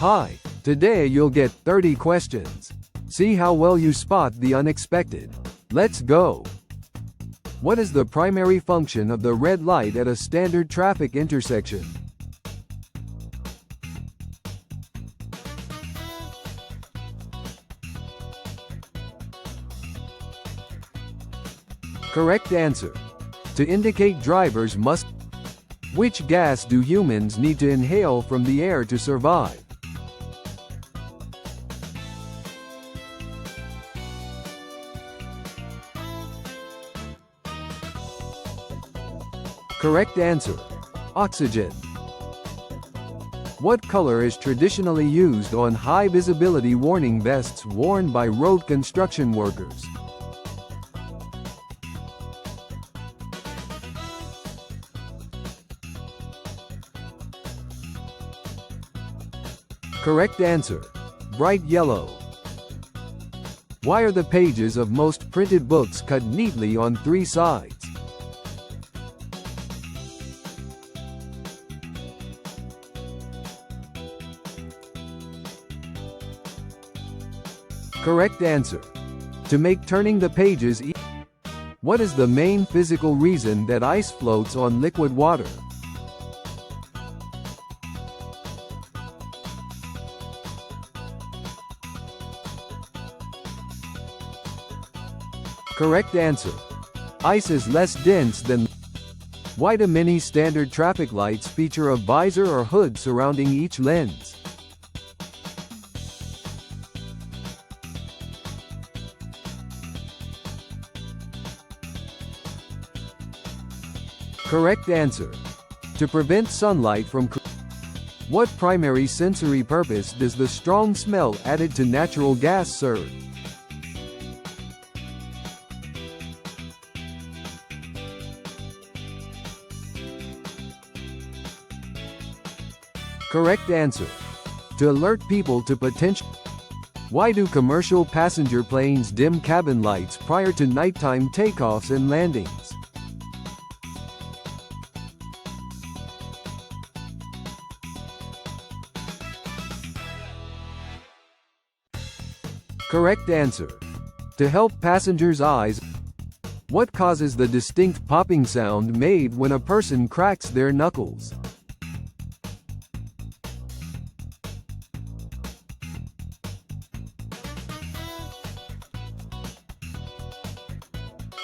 Hi, today you'll get 30 questions. See how well you spot the unexpected. Let's go. What is the primary function of the red light at a standard traffic intersection? Correct answer. To indicate drivers must. Which gas do humans need to inhale from the air to survive? Correct answer. Oxygen. What color is traditionally used on high-visibility warning vests worn by road construction workers? Correct answer. Bright yellow. Why are the pages of most printed books cut neatly on 3 sides? Correct answer. To make turning the pages easy. What is the main physical reason that ice floats on liquid water? Correct answer. Ice is less dense than. Why do many standard traffic lights feature a visor or hood surrounding each lens? Correct answer. To prevent sunlight from. What primary sensory purpose does the strong smell added to natural gas serve? Correct answer. To alert people to potential. Why do commercial passenger planes dim cabin lights prior to nighttime takeoffs and landings? Correct answer. To help passengers' eyes. What causes the distinct popping sound made when a person cracks their knuckles?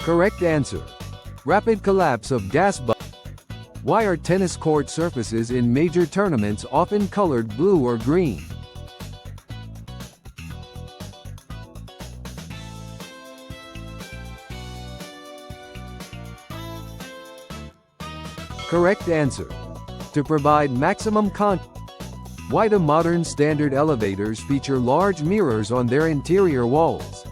Correct answer. Rapid collapse of gas bubbles. Why are tennis court surfaces in major tournaments often colored blue or green? Correct answer. To provide maximum Why do modern standard elevators feature large mirrors on their interior walls?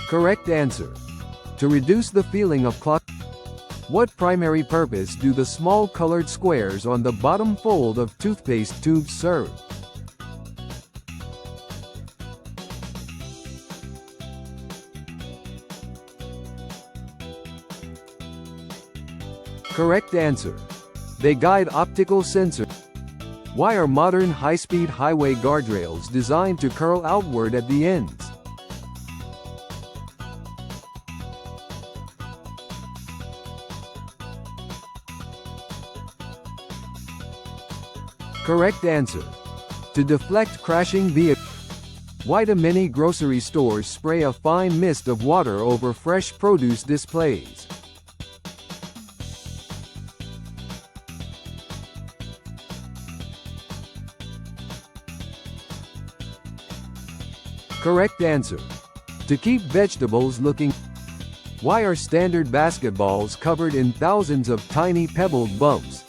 Correct answer. To reduce the feeling of clock. What primary purpose do the small colored squares on the bottom fold of toothpaste tubes serve? Correct answer. They guide optical sensors. Why are modern high-speed highway guardrails designed to curl outward at the ends? Correct answer. To deflect crashing vehicles. Why do many grocery stores spray a fine mist of water over fresh produce displays? Correct answer. To keep vegetables looking. Why are standard basketballs covered in thousands of tiny pebbled bumps?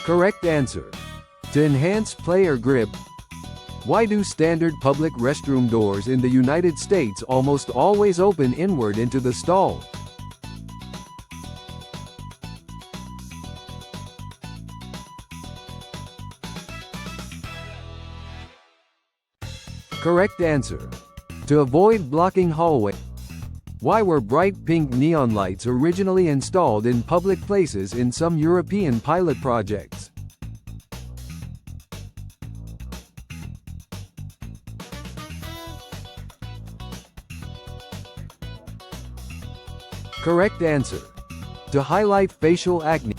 Correct answer. To enhance player grip. Why do standard public restroom doors in the United States almost always open inward into the stall? Correct answer. To avoid blocking hallway. Why were bright pink neon lights originally installed in public places in some European pilot projects? Correct answer. To highlight facial acne.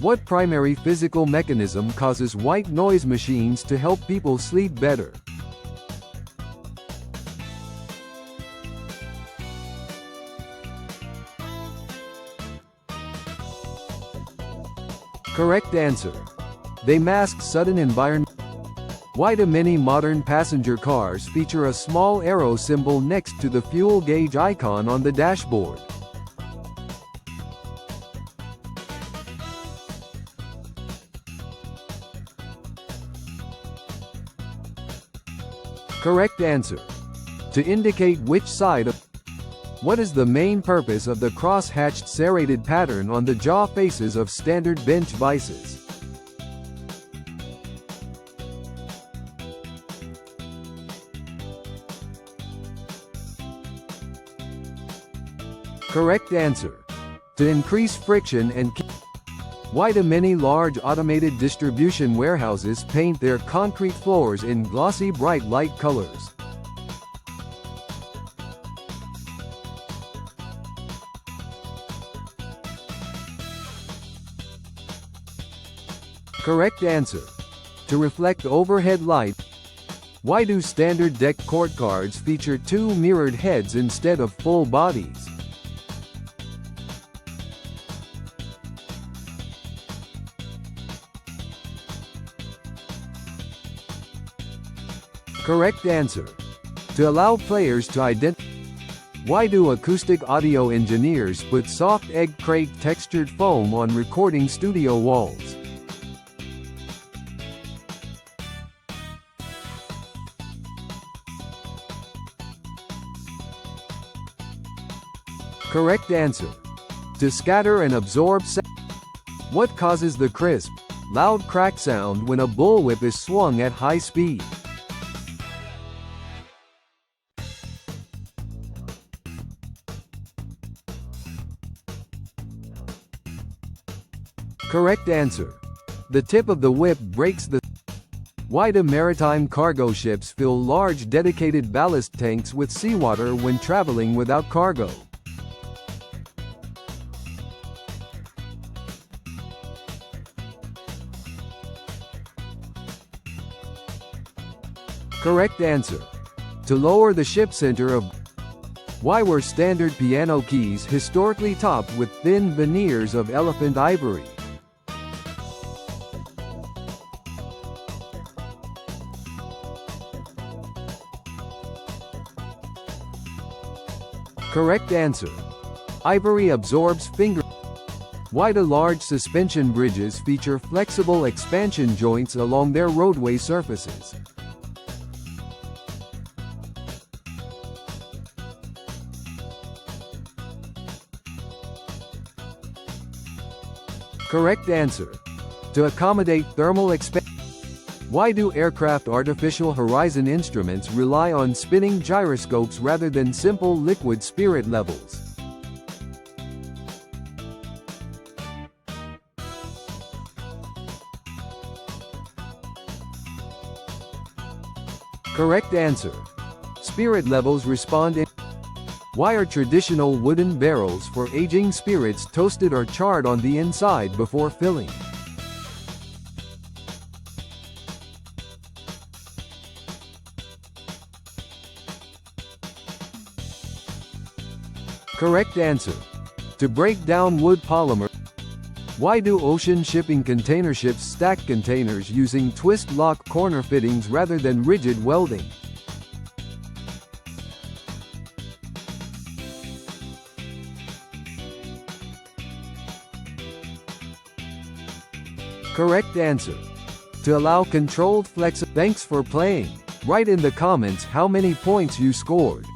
What primary physical mechanism causes white noise machines to help people sleep better? Correct answer. They mask sudden environment. Why do many modern passenger cars feature a small arrow symbol next to the fuel gauge icon on the dashboard? Correct answer. To indicate which side of. What is the main purpose of the cross-hatched serrated pattern on the jaw faces of standard bench vices? Correct answer. To increase friction and Why do many large automated distribution warehouses paint their concrete floors in glossy bright light colors? Correct answer. To reflect overhead light. Why do standard deck court cards feature two mirrored heads instead of full bodies? Correct answer. To allow players to identify. Why do acoustic audio engineers put soft egg crate textured foam on recording studio walls? Correct answer. To scatter and absorb sound. What causes the crisp, loud crack sound when a bullwhip is swung at high speed? Correct answer. The tip of the whip breaks the. Why do maritime cargo ships fill large dedicated ballast tanks with seawater when traveling without cargo? Correct answer. To lower the ship center of. Why were standard piano keys historically topped with thin veneers of elephant ivory? Correct answer. Ivory absorbs finger. Why do large suspension bridges feature flexible expansion joints along their roadway surfaces? Correct answer. To accommodate thermal expansion. Why do aircraft artificial horizon instruments rely on spinning gyroscopes rather than simple liquid spirit levels? Correct answer. Spirit levels respond in. Why are traditional wooden barrels for aging spirits toasted or charred on the inside before filling? Correct answer. To break down wood polymer. Why do ocean shipping container ships stack containers using twist lock corner fittings rather than rigid welding? Correct answer. To allow controlled flex. Thanks for playing. Write in the comments how many points you scored.